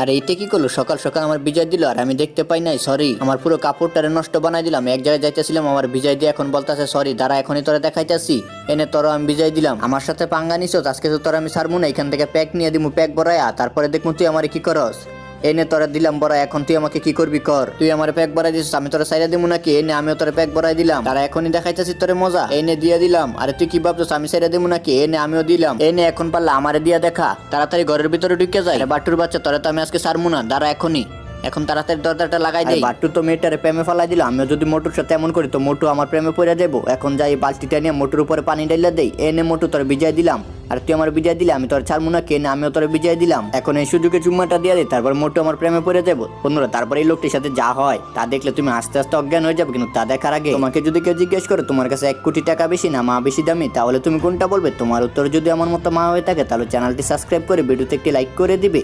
আর এইটা কি করলো, সকাল সকাল আমার বিজয় দিল আর আমি দেখতে পাই নাই। সরি, আমার পুরো কাপড়টারে নষ্ট বানাই দিলাম। এক জায়গায় যাইতেছিলাম, আমার বিজয় দিয়ে এখন বলতেছে সরি, দাঁড়া এখনই তোরা দেখাইতেছি। এনে তোরা আমি বিজয় দিলাম, আমার সাথে পাঙ্গা নিছ, আজকে তো তোরা আমি ছাড়বো না। এখান থেকে প্যাক নিয়ে দিমু, প্যাক বড়াইয়া, তারপরে দেখবো তুই আমার কি করস। এনে তোরা দিলাম বড়া, এখন তুই আমাকে কি করবি কর। তুই আমার প্যাক বড়াই দিছিস, আমি তোরা সাইডে দিমু নাকি? এনে আমিও তোরা প্যাক বড়াই দিলাম, তারা এখনই দেখাইতেছি তোরে মজা। এনে দিয়ে দিলাম। আরে তুই কি ভাবছিস আমি সাইডে দিমু নাকি? এনে আমিও দিলাম। এনে এখন পারলে আমারে দিয়া দেখা, তাড়াতাড়ি ঘরের ভিতরে ঢুকে যায়। বাটুর বাচ্চা, তোরা তো আমি আজকে ছাড়বো না, দাঁড়া এখনই। এখন তাড়াতাড়ি দরজাটা লাগাই দেই। বাট্টু তো মেয়েটারে প্রেমে ফেলাই দিল, আমিও যদি মোটুর সাথে এমন করি তো মোটু আমার প্রেমে পড়ে যাবো। এখন যাই বালতিটা নিয়ে মোটুর উপরে পানি ঢেলে দেই। এনে মোটু তোর বিজয় দিলাম, আর তুই আমার বিজয় দিলে আমি তোর ছাড়বো না। কেন আমিও তোর বিজয় দিলাম। এখন এই সুযোগে চুম্মাটা দিয়ে দিই, তারপর মোটু আমার প্রেমে পড়ে যাবো। বন্ধুরা, তারপর এই লোকটির সাথে যা হয় তা দেখলে তুমি আস্তে আস্তে অজ্ঞান হয়ে যাবে। কিন্তু তা দেখার আগে তোমাকে যদি কেউ জিজ্ঞেস করে তোমার কাছে 1 কোটি টাকা বেশি না মা বেশি দামি, তাহলে তুমি কোনটা বলবে? তোমার উত্তর যদি আমার মতো মা হয়ে থাকে তাহলে চ্যানেলটি সাবস্ক্রাইব করে ভিডিওতে একটি লাইক করে দিবে।